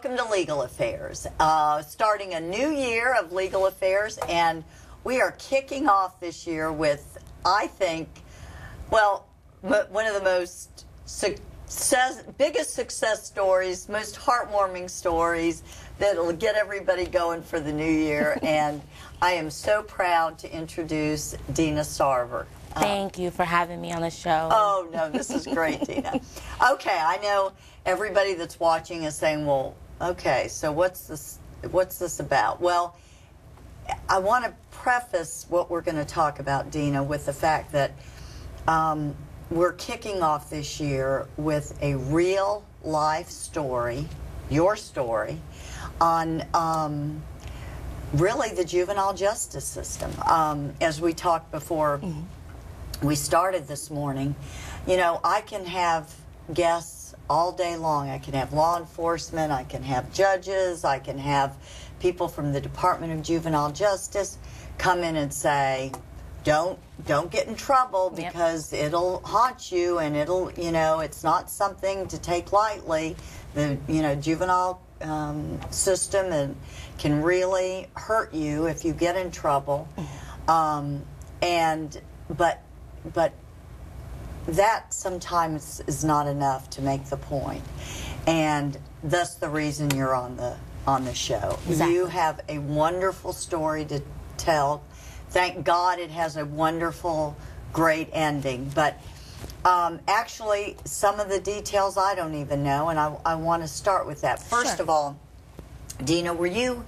welcome to Legal Affairs. Starting a new year of Legal Affairs, and we are kicking off this year with, I think, well, one of the most biggest success stories, most heartwarming stories that'll get everybody going for the new year. And I am so proud to introduce Dina Sarver. Thank you for having me on the show. Oh, no, this is great, Dina. Okay, I know everybody that's watching is saying, well, okay, so what's this about? Well, I want to preface what we're going to talk about, Dina, with the fact that we're kicking off this year with a real-life story, your story, on really the juvenile justice system. As we talked before we started this morning, you know, I can have guests all day long. I can have law enforcement, I can have judges, I can have people from the Department of Juvenile Justice come in and say, don't get in trouble because it'll haunt you, and it'll, you know, it's not something to take lightly. The, you know, juvenile system and can really hurt you if you get in trouble. But that sometimes is not enough to make the point, and thus the reason you're on the show. Exactly. You have a wonderful story to tell. Thank God it has a wonderful, great ending. But actually, some of the details I don't even know, and I want to start with that. First of all, Dina, were you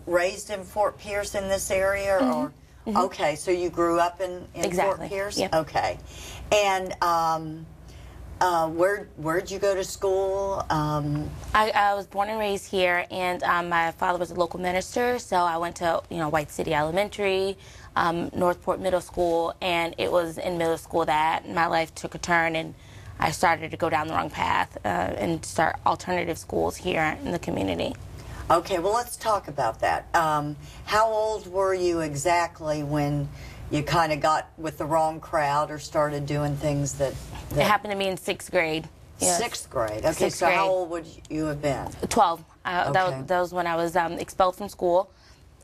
raised in Fort Pierce in this area, or? Okay, so you grew up in Fort Pierce? Yep. Okay. And where'd you go to school? I was born and raised here, and my father was a local minister, so I went to, you know, White City Elementary, Northport Middle School, and it was in middle school that my life took a turn, and I started to go down the wrong path and start alternative schools here in the community. Okay, well, let's talk about that. How old were you exactly when you kind of got with the wrong crowd or started doing things that... It happened to me in 6th grade. Yes. 6th grade. Okay, so how old would you have been? 12. Okay. That was when I was expelled from school,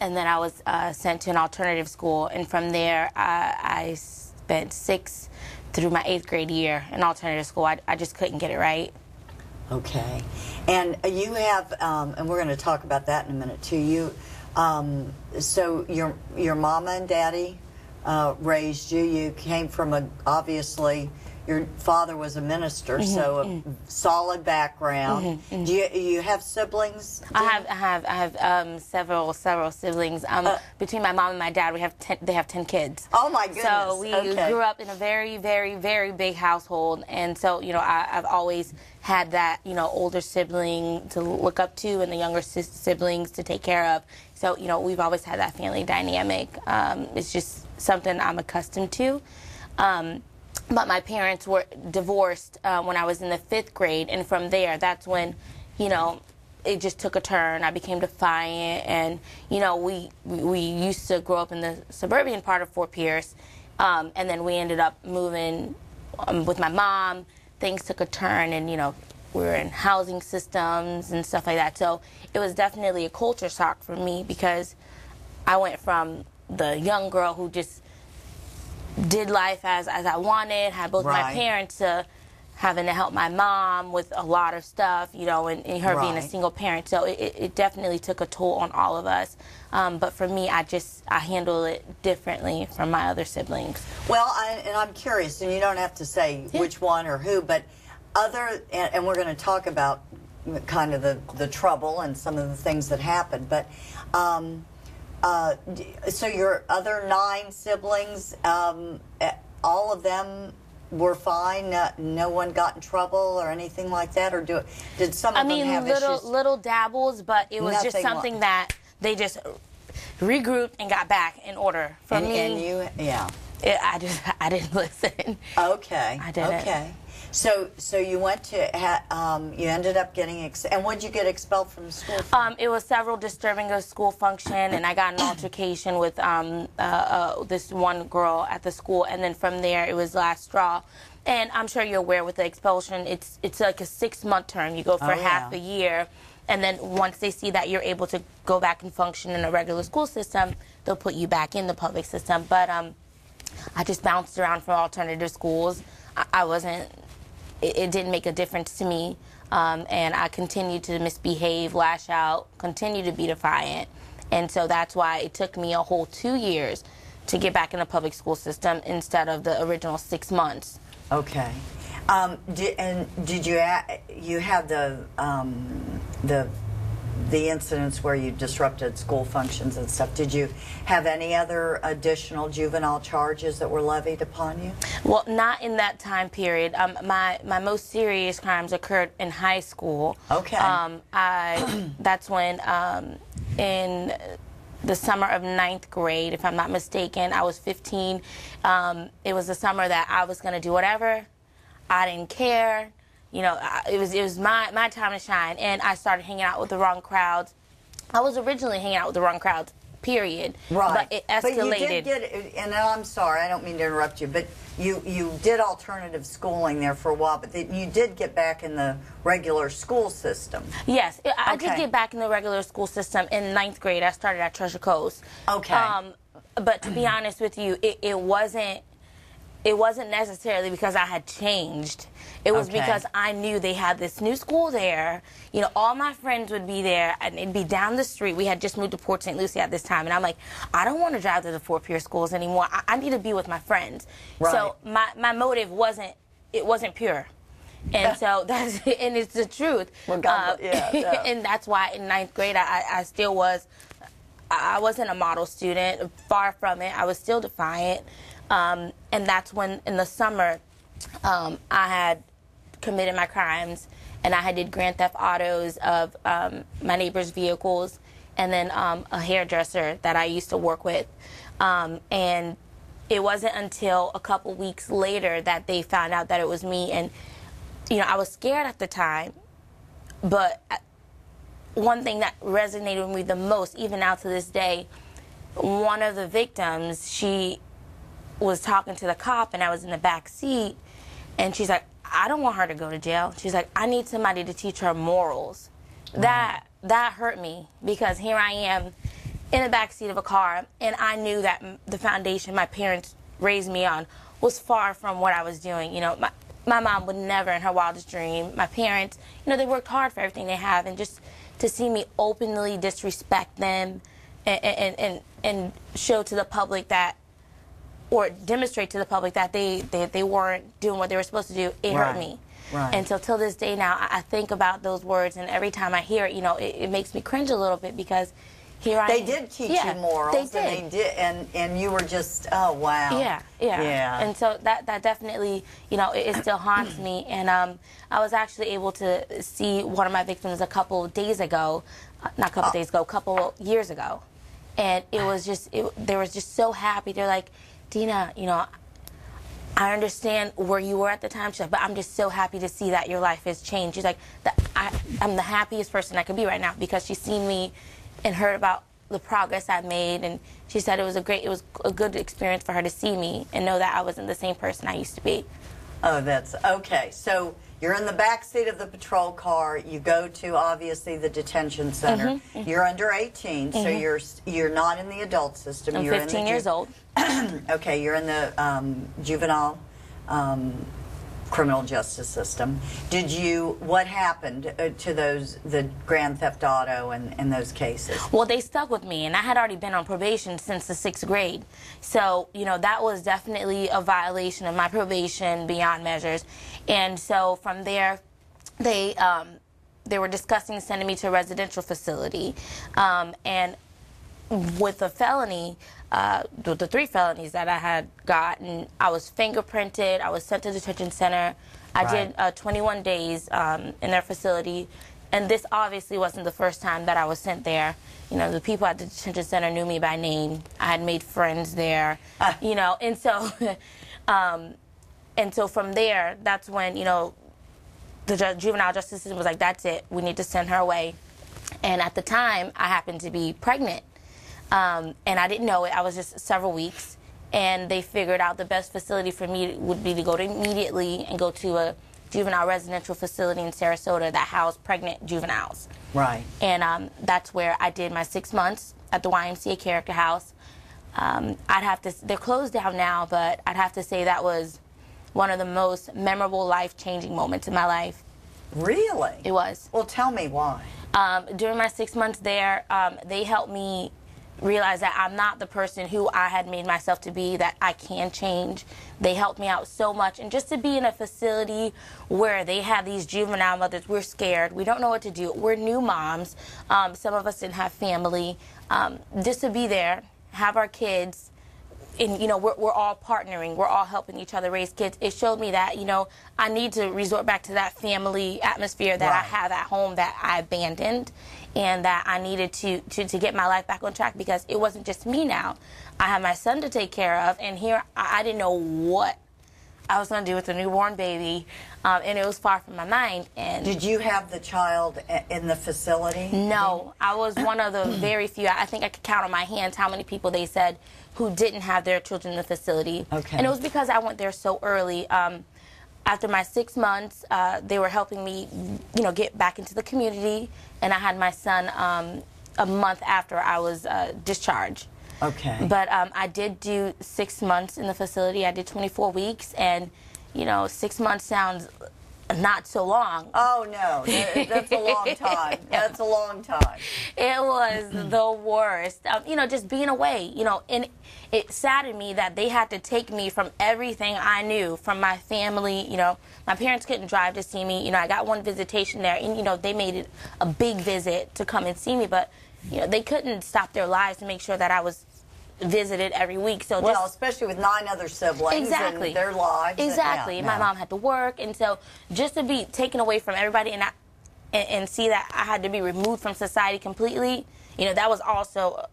and then I was sent to an alternative school, and from there I spent 6th through my 8th grade year in alternative school. I just couldn't get it right. Okay, and you have, and we're going to talk about that in a minute too. You, so your mama and daddy raised you. You came from obviously your father was a minister, so a solid background. Do you have siblings? I have several siblings. Between my mom and my dad, they have 10 kids. Oh my goodness! So we grew up in a very, very, very big household, and so, you know, I've always had that, you know, older sibling to look up to and the younger siblings to take care of. So, you know, we've always had that family dynamic. It's just something I'm accustomed to. But my parents were divorced when I was in the 5th grade, and from there, that's when, you know, it just took a turn. I became defiant, and, you know, we used to grow up in the suburban part of Fort Pierce, and then we ended up moving with my mom. Things took a turn, and, you know, we were in housing systems and stuff like that. So it was definitely a culture shock for me, because I went from the young girl who just did life as I wanted, had both my parents, to having to help my mom with a lot of stuff, you know, and her being a single parent. So it definitely took a toll on all of us. But for me, I handle it differently from my other siblings. Well, and I'm curious, and you don't have to say which one or who, but and we're going to talk about kind of the trouble and some of the things that happened, but so your other 9 siblings, all of them were fine? No one got in trouble or anything like that? Or did some of them have issues? Little dabbles, but it was just something that they just regrouped and got back in order. For me, and you, I didn't listen. Okay. I didn't. Okay. So you went to, you ended up getting, and when did you get expelled from school? It was several disturbing a school function, and I got an altercation with this one girl at the school, and then from there it was last straw. And I'm sure you're aware with the expulsion, it's like a 6-month term. You go for half a year, And then once they see that you're able to go back and function in a regular school system, they'll put you back in the public system. But I just bounced around from alternative schools. I wasn't, it didn't make a difference to me. And I continued to misbehave, lash out, continue to be defiant. And so that's why it took me a whole 2 years to get back in the public school system instead of the original 6 months. Okay. Did you have the incidents where you disrupted school functions and stuff? Did you have any other additional juvenile charges that were levied upon you? Well, not in that time period. My most serious crimes occurred in high school. Okay. That's when in the summer of 9th grade, if I'm not mistaken, I was 15. It was the summer that I was going to do whatever. I didn't care. You know, it was my time to shine, and I started hanging out with the wrong crowds. I was originally hanging out with the wrong crowds, period. Right. But it escalated. But you did get, and I'm sorry, I don't mean to interrupt you, but you did alternative schooling there for a while, but you did get back in the regular school system. Yes, I did get back in the regular school system in 9th grade. I started at Treasure Coast. Okay. But to be honest with you, it wasn't necessarily because I had changed. It was because I knew they had this new school there. You know, all my friends would be there, and it'd be down the street. We had just moved to Port St. Lucie at this time, and I'm like, I don't want to drive to the Fort Pierce schools anymore. I need to be with my friends. Right. So my motive wasn't pure. And so that's, and it's the truth. Well, God, yeah. And that's why in 9th grade I still was, I wasn't a model student, far from it. I was still defiant. And that's when, in the summer, I had committed my crimes, and I did grand theft autos of my neighbor's vehicles, and then a hairdresser that I used to work with. And it wasn't until a couple weeks later that they found out that it was me. And, you know, I was scared at the time, but one thing that resonated with me the most, even now to this day, one of the victims, she was talking to the cop, and I was in the back seat, and she's like, I don't want her to go to jail. She's like, I need somebody to teach her morals. That hurt me, because here I am in the back seat of a car, and I knew that the foundation my parents raised me on was far from what I was doing. You know, my mom would never in her wildest dream. My parents, you know, they worked hard for everything they have, and just to see me openly disrespect them and show to the public that, or demonstrate to the public that they weren't doing what they were supposed to do, it hurt me. Right. And so till this day now, I think about those words, and every time I hear it, you know, it makes me cringe a little bit, because here I am. They did teach you morals. They did. And you were just, oh, wow. Yeah. And so that definitely, you know, it still haunts me. And I was actually able to see one of my victims a couple days ago, not a couple days ago, a couple years ago. And it was just, they were just so happy. They're like, Dina, you know, I understand where you were at the time, but I'm just so happy to see that your life has changed. She's like, I'm the happiest person I could be right now, because she's seen me and heard about the progress I've made, and she said it was a good experience for her to see me and know that I wasn't the same person I used to be. Oh, that's okay. So you're in the back seat of the patrol car. You go to, obviously, the detention center. You're under 18, so you're not in the adult system. I'm 15 years old. Okay, you're in the juvenile criminal justice system. What happened to the grand theft auto and those cases? Well, they stuck with me, and I had already been on probation since the 6th grade. So, you know, that was definitely a violation of my probation beyond measures. And so from there, they were discussing sending me to a residential facility. And with the felony, the 3 felonies that I had gotten, I was fingerprinted, I was sent to the detention center. I did 21 days in their facility, and this obviously wasn't the first time that I was sent there. You know, the people at the detention center knew me by name. I had made friends there, you know, and so from there, that's when, you know, the juvenile justice system was like, that's it, we need to send her away. And at the time, I happened to be pregnant. And I didn't know it. I was just several weeks, and they figured out the best facility for me would be to go to immediately and go to a juvenile residential facility in Sarasota that housed pregnant juveniles. Right. And that's where I did my 6 months at the YMCA Character House. They're closed down now, but I'd have to say that was one of the most memorable, life-changing moments in my life. Really? It was. Well, tell me why. During my 6 months there, they helped me realize that I'm not the person who I had made myself to be, that I can change. They helped me out so much. And just to be in a facility where they have these juvenile mothers, we're scared. We don't know what to do. We're new moms. Some of us didn't have family. Just to be there, have our kids, and, you know, we're all partnering. We're all helping each other raise kids. It showed me that, you know, I need to resort back to that family atmosphere that I have at home that I abandoned, and that I needed to get my life back on track, because it wasn't just me now. I had my son to take care of, and here I didn't know what I was going to do with a newborn baby, and it was far from my mind. And did you have the child in the facility? No, I was one of the very few. I think I could count on my hands how many people they said who didn't have their children in the facility. Okay. And it was because I went there so early. After my 6 months, they were helping me, you know, get back into the community, and I had my son a month after I was discharged. Okay. But I did do 6 months in the facility. I did 24 weeks, and, you know, 6 months sounds not so long. Oh, no. That's a long time. That's a long time. It was the worst. You know, just being away, you know, and it saddened me that they had to take me from everything I knew, from my family. You know, my parents couldn't drive to see me. You know, I got one visitation there, and, you know, they made it a big visit to come and see me, but, you know, they couldn't stop their lives to make sure that I was visited every week. So well, especially with 9 other siblings and their lives. Exactly. My mom had to work, and so just to be taken away from everybody and see that I had to be removed from society completely, you know, that was also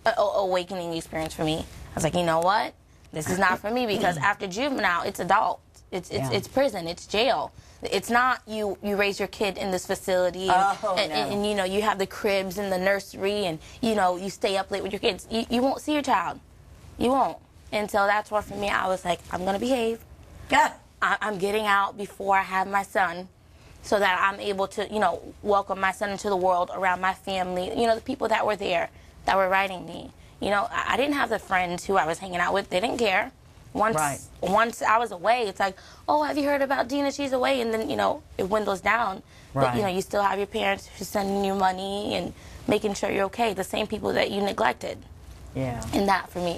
an awakening experience for me. I was like, you know what? This is not for me, because after juvenile, it's adult. It's prison. It's jail. It's not you raise your kid in this facility and you know, you have the cribs and the nursery, and, you know, you stay up late with your kids. You won't see your child. You won't. And so that's why for me, I was like, I'm going to behave. Yeah. I'm getting out before I have my son, so that I'm able to, you know, welcome my son into the world around my family, you know, the people that were there, that were writing me. You know, I didn't have the friends who I was hanging out with. They didn't care. Once I was away, it's like, oh, have you heard about Dina? She's away. And then, you know, it dwindles down. But, you know, you still have your parents who's sending you money and making sure you're okay, the same people that you neglected. Yeah. And that, for me,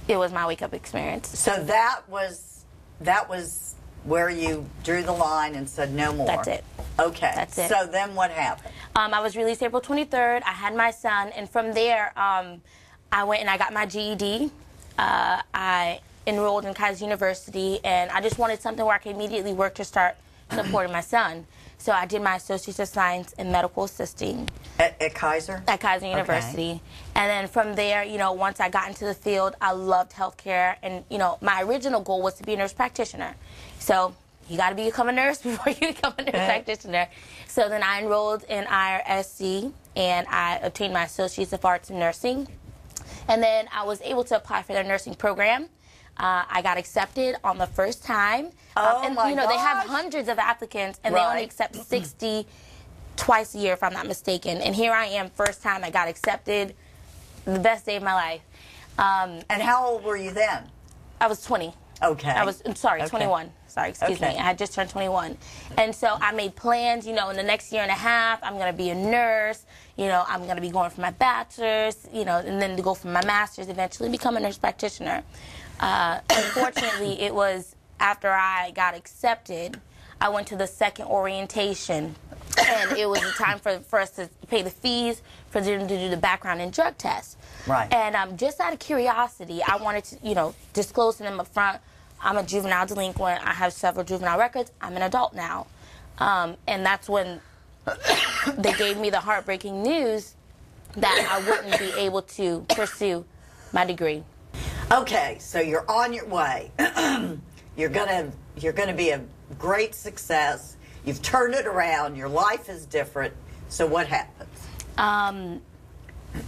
it was my wake-up experience. So that was where you drew the line and said no more. That's it. Okay. That's it. So then what happened? I was released April 23rd. I had my son. And from there, I went and I got my GED. I enrolled in Kaiser University, and I just wanted something where I could immediately work to start supporting my son. So I did my Associates of Science in Medical Assisting. At Kaiser? At Kaiser University. Okay. And then from there, you know, once I got into the field, I loved healthcare. And, you know, my original goal was to be a nurse practitioner. So you got to become a nurse before you become a nurse practitioner. So then I enrolled in IRSC, and I obtained my Associates of Arts in Nursing. And then I was able to apply for their nursing program. I got accepted on the first time. And you know, they have hundreds of applicants, and they only accept 60 twice a year, if I'm not mistaken. And here I am, first time I got accepted. The best day of my life. And how old were you then? I was 20. Okay. I was, sorry, 21. Sorry, excuse me. I had just turned 21. And so I made plans, you know, in the next year and a half, I'm going to be a nurse. You know, I'm going to be going for my bachelor's, you know, and then to go for my master's, eventually become a nurse practitioner. Unfortunately, it was after I got accepted, I went to the second orientation, and it was the time for us to pay the fees for them to do the background and drug test. Right. And just out of curiosity, I wanted to, you know, disclose to them up front, I'm a juvenile delinquent. I have several juvenile records. I'm an adult now. And that's when they gave me the heartbreaking news that I wouldn't be able to pursue my degree. Okay, so you're on your way. You're gonna be a great success. You've turned it around. Your life is different. So what happens?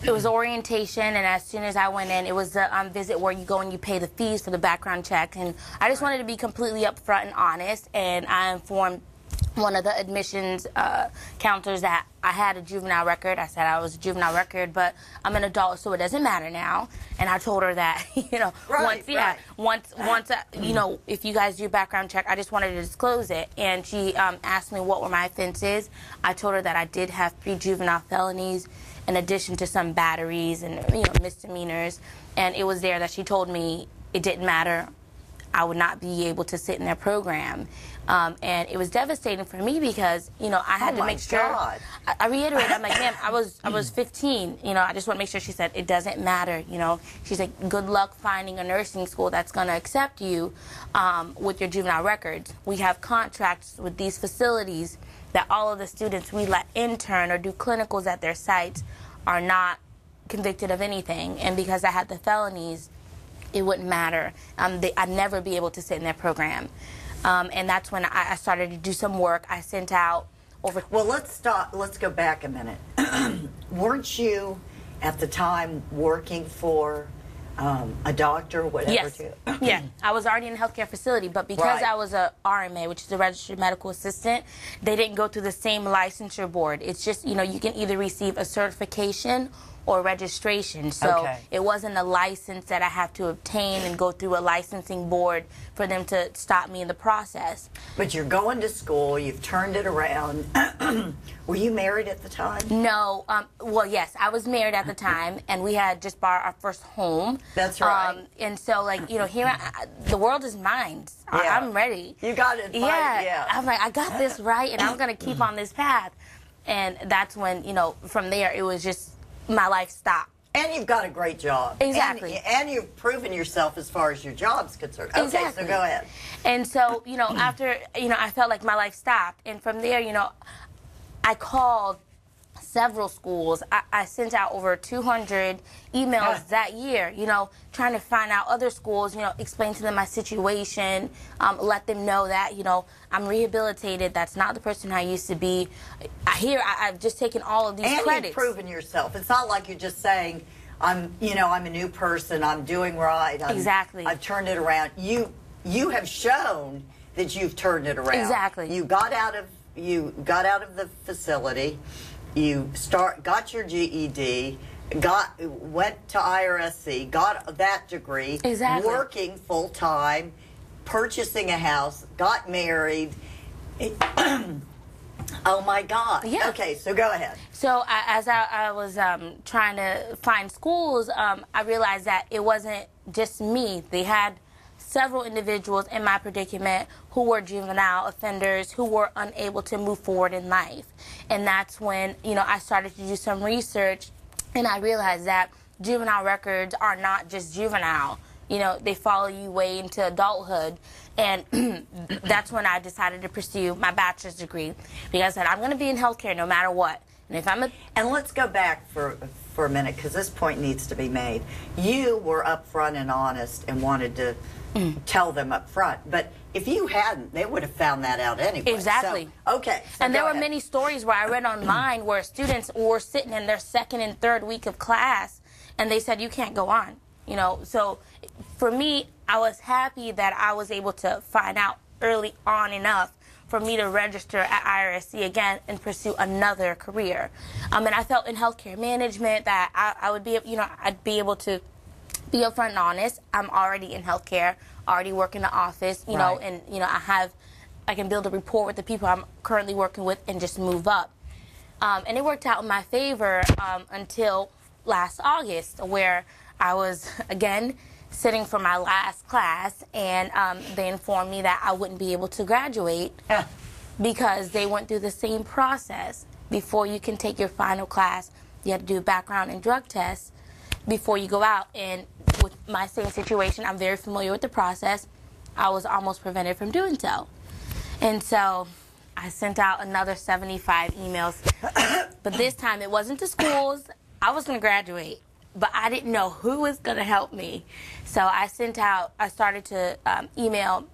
it was orientation, and as soon as I went in, it was the visit where you go and you pay the fees for the background check. And I just wanted to be completely upfront and honest, and I informed one of the admissions counselors that I had a juvenile record. I said I was a juvenile record, but I'm an adult, so it doesn't matter now. And I told her that, you know, once, you know, if you guys do background check, I just wanted to disclose it. And she asked me what were my offenses. I told her that I did have 3 juvenile felonies, in addition to some batteries and, you know, misdemeanors. And it was there that she told me it didn't matter. I would not be able to sit in their program. And it was devastating for me because, you know, I had to make sure. I reiterated, I'm like, ma'am, I was 15. You know, I just want to make sure. She said, it doesn't matter. You know, she's like, good luck finding a nursing school that's going to accept you with your juvenile records. We have contracts with these facilities that all of the students we let intern or do clinicals at their sites are not convicted of anything. And because I had the felonies, it wouldn't matter. I'd never be able to sit in their program. And that's when I started to do some work. I sent out over... Well, let's go back a minute. Weren't you, at the time, working for a doctor or whatever? Yes. Yeah, I was already in a healthcare facility, but because I was a RMA, which is a registered medical assistant, they didn't go through the same licensure board. It's just, you know, you can either receive a certification or registration. So it wasn't a license that I have to obtain and go through a licensing board for them to stop me in the process. But you're going to school, you've turned it around. Were you married at the time? No. Well, yes, I was married at the time, and we had just bought our first home. That's right. And so, like, you know, here, the world is mine. Yeah. I'm ready. You got it. Yeah. I'm like, I got this right, and I'm going to keep on this path. And that's when, you know, from there, it was just, my life stopped. And you've got a great job. Exactly. And you've proven yourself as far as your job's concerned. Okay, exactly. So go ahead. And so, you know, after, you know, I felt like my life stopped. And from there, you know, I called several schools. I sent out over 200 emails that year, you know, trying to find out other schools, you know, explain to them my situation, let them know that, you know, I'm rehabilitated. That's not the person I used to be. I've just taken all of these credits. And you've proven yourself. It's not like you're just saying, I'm a new person. I'm doing right. Exactly. I've turned it around. You have shown that you've turned it around. Exactly. You got out of the facility. You got your GED, went to IRSC, got that degree, working full time, purchasing a house, got married. Oh my God! Yeah. Okay, so go ahead. So as I was trying to find schools, I realized that it wasn't just me. They had several individuals in my predicament who were juvenile offenders who were unable to move forward in life. And that's when, you know, I started to do some research, and I realized that juvenile records are not just juvenile. You know, they follow you way into adulthood. And that's when I decided to pursue my bachelor's degree, because I said, I'm going to be in healthcare no matter what. And if And let's go back for a minute, because this point needs to be made. You were upfront and honest and wanted to tell them up front. But if you hadn't, they would have found that out anyway. Exactly. So, okay. So and there were many stories where I read online where students were sitting in their second and third week of class, and they said, you can't go on. You know, so for me, I was happy that I was able to find out early on enough for me to register at IRSC again and pursue another career. And I felt in healthcare management that I would be, you know, I'd be able to be upfront and honest. I'm already in healthcare, already work in the office, you know, and, you know, I can build a rapport with the people I'm currently working with and just move up. And it worked out in my favor until last August, where I was, again, sitting for my last class, and they informed me that I wouldn't be able to graduate because they went through the same process. Before you can take your final class, you have to do a background and drug test before you go out. And with my same situation, I'm very familiar with the process. I was almost prevented from doing so. And so I sent out another 75 emails. But this time it wasn't to schools. I was going to graduate, but I didn't know who was going to help me. So I started to email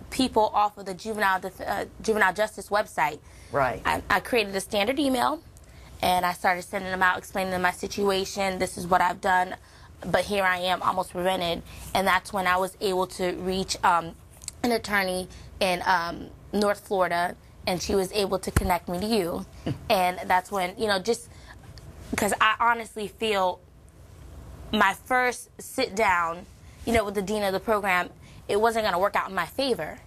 people off of the juvenile justice website. Right. I created a standard email, and I started sending them out, explaining them my situation. This is what I've done, but here I am, almost prevented. And that's when I was able to reach an attorney in North Florida, and she was able to connect me to you. And that's when, you know, just because I honestly feel my first sit down, you know, with the dean of the program, it wasn't going to work out in my favor.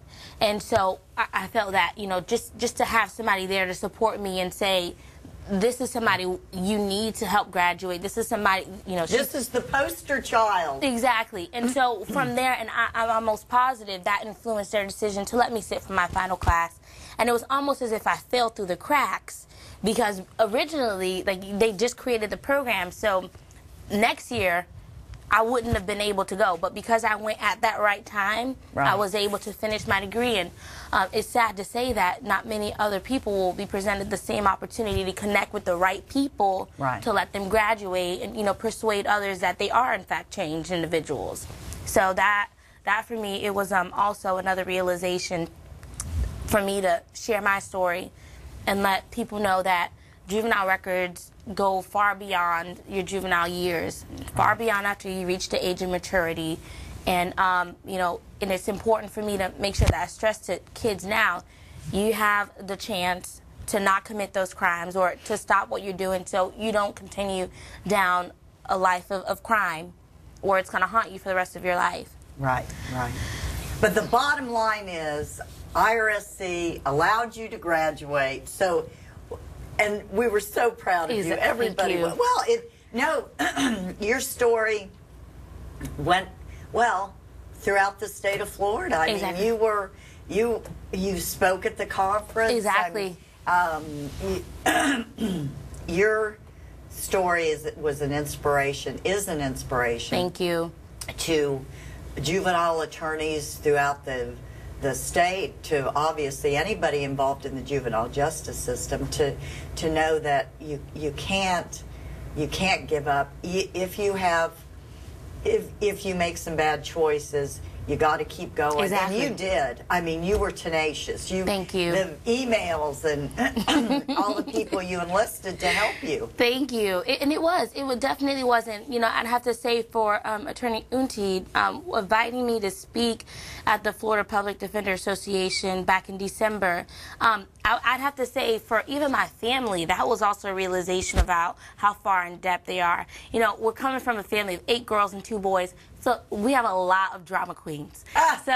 And so I felt that, you know, just to have somebody there to support me and say, this is somebody you need to help graduate. This is somebody, you know. This is the poster child. Exactly. And so from there, and I'm almost positive that influenced their decision to let me sit for my final class. And it was almost as if I fell through the cracks, because originally, like, they just created the program. So next year, I wouldn't have been able to go, but because I went at that right time, I was able to finish my degree. And it's sad to say that not many other people will be presented the same opportunity to connect with the right people to let them graduate and, you know, persuade others that they are in fact changed individuals. So that for me, it was also another realization for me to share my story and let people know that juvenile records go far beyond your juvenile years, far beyond after you reach the age of maturity. And, you know, and it's important for me to make sure that I stress to kids now, you have the chance to not commit those crimes or to stop what you're doing so you don't continue down a life of crime, or it's going to haunt you for the rest of your life. Right, right. But the bottom line is IRSC allowed you to graduate, so... And we were so proud of you. Everybody. Thank Well, you. your story went well throughout the state of Florida. I mean, you spoke at the conference. Exactly. Your story was an inspiration. Is an inspiration. Thank you. To juvenile attorneys throughout the state, to obviously anybody involved in the juvenile justice system, to know that you can't give up. If you make some bad choices, you got to keep going. Exactly. And you did. I mean, you were tenacious. Thank you. The emails and all the people you enlisted to help you. Thank you. It definitely wasn't, you know, I'd have to say for Attorney Unti inviting me to speak at the Florida Public Defender Association back in December. I'd have to say for even my family, that was also a realization about how far in depth they are. You know, we're coming from a family of 8 girls and 2 boys. So we have a lot of drama queens. So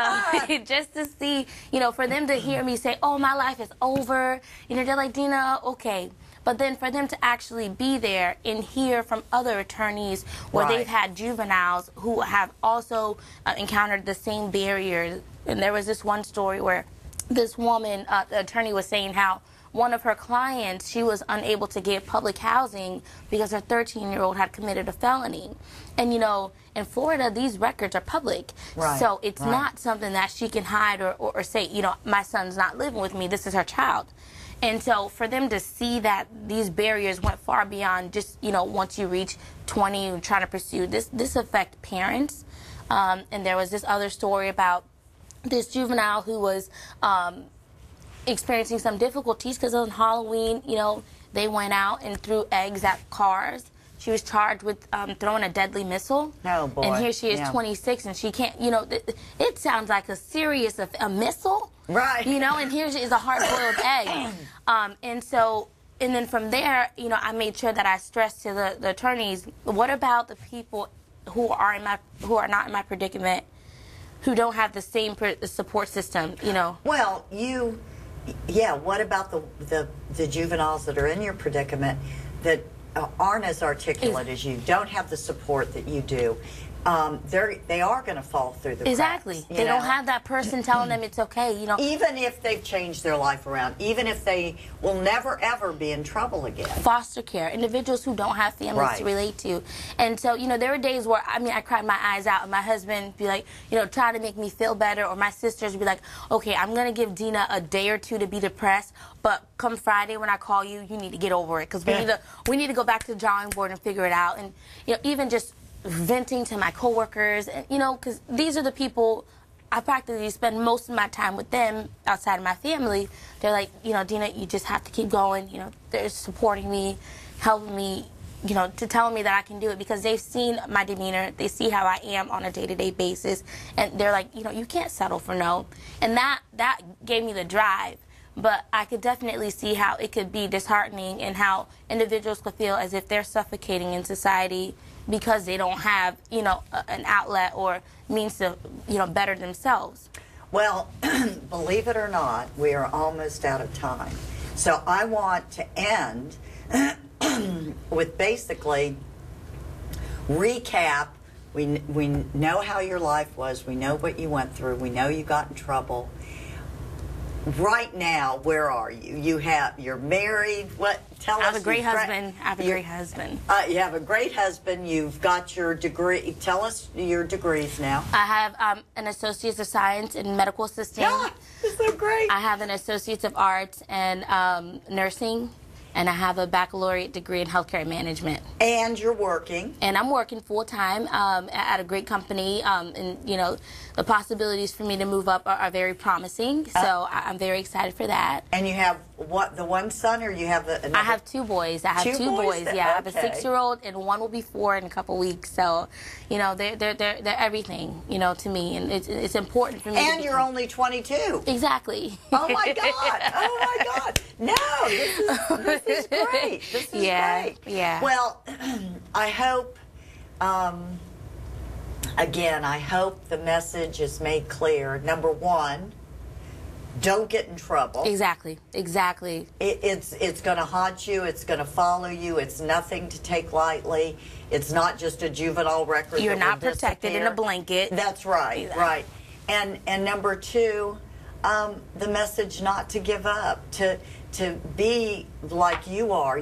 just to see, you know, for them to hear me say, oh, my life is over, you know, they're like, Dina, okay. But then for them to actually be there and hear from other attorneys where they've had juveniles who have also encountered the same barriers. And there was this one story where this woman, the attorney, was saying how one of her clients, she was unable to get public housing because her 13-year-old had committed a felony. And, you know, in Florida, these records are public. So it's not something that she can hide or say, you know, my son's not living with me, this is her child. And so for them to see that these barriers went far beyond just, you know, once you reach 20 and trying to pursue this affect parents. And there was this other story about this juvenile who was experiencing some difficulties because on Halloween, you know, they went out and threw eggs at cars. She was charged with throwing a deadly missile. Oh, boy. And here she is, 26, and she can't, you know, it sounds like a missile. Right. You know, and here is a hard-boiled egg. And then from there, you know, I made sure that I stressed to the attorneys, what about the people who are not in my predicament, who don't have the same support system, you know? Well, what about the juveniles that are in your predicament that aren't as articulate as you, don't have the support that you do? They are going to fall through the cracks. They don't have that person telling them it's okay, you know. Even if they've changed their life around, even if they will never ever be in trouble again. Foster care, individuals who don't have families to relate to. And so, you know, there were days where, I mean, I cried my eyes out, and my husband be like, you know, try to make me feel better, or my sisters be like, okay, I'm going to give Dina a day or 2 to be depressed, but come Friday when I call you, you need to get over it, because we need to go back to the drawing board and figure it out. And, you know, even just venting to my coworkers, and, you know, because these are the people I practically spend most of my time with them outside of my family. They're like, you know, Dina, you just have to keep going. You know, they're supporting me, helping me, you know, to tell me that I can do it, because they've seen my demeanor, they see how I am on a day-to-day basis, and they're like, you know, you can't settle for no. And that gave me the drive. But I could definitely see how it could be disheartening, and how individuals could feel as if they're suffocating in society because they don't have, you know, an outlet or means to, you know, better themselves. Well, believe it or not, we are almost out of time. So I want to end with basically recap. We know how your life was. We know what you went through. We know you got in trouble. Right now, where are you? You're married. What? Tell us. I have a great husband. I have a great husband. You have a great husband. You've got your degree. Tell us your degrees now. I have an Associate's of Science in Medical Assisting. Yeah, it's so great. I have an Associate's of Arts in Nursing. And I have a baccalaureate degree in healthcare management. And you're working. And I'm working full-time at a great company. And, you know, the possibilities for me to move up are very promising. So I'm very excited for that. And you have, what, the one son, or you have another? I have two boys. I have two boys. Yeah, I have a 6-year-old, and one will be 4 in a couple weeks. So, you know, they're everything, you know, to me. And it's important for me. And you're only 22. Exactly. Oh, my God. Oh, my God. No, this is great. This is great. Yeah. Well, I hope, again, I hope the message is made clear. Number one, don't get in trouble. Exactly. Exactly. It's going to haunt you. It's going to follow you. It's nothing to take lightly. It's not just a juvenile record. You're that not will protected disappear. in a blanket. That's right. Exactly. Right. And number two, the message not to give up, to be like you are.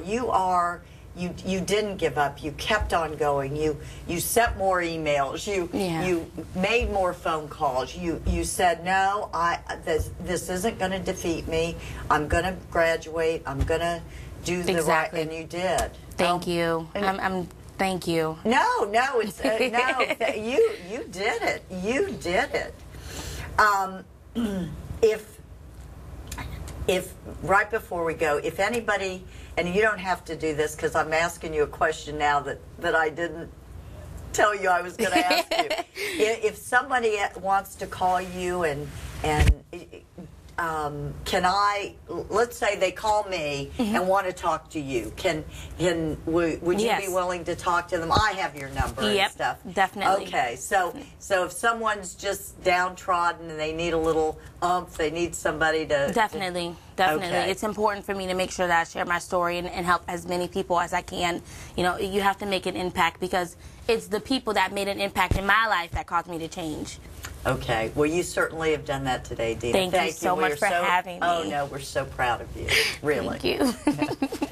You didn't give up. You kept on going. You sent more emails. You made more phone calls. You said, no, this isn't going to defeat me. I'm going to graduate. I'm going to do the right. And you did. Thank you. Thank you. No, it's no. You did it. You did it. If right before we go, if anybody, and you don't have to do this because I'm asking you a question now that I didn't tell you I was going to ask you. If somebody wants to call you and can I, let's say they call me and want to talk to you, would you be willing to talk to them? I have your number and stuff. Definitely. Okay, so if someone's just downtrodden and they need a little oomph, they need somebody to... Definitely. Okay. It's important for me to make sure that I share my story and help as many people as I can. You know, you have to make an impact, because it's the people that made an impact in my life that caused me to change. Okay. Well, you certainly have done that today, Dina. Thank you so much for having me. Oh, no, we're so proud of you. Really. Thank you.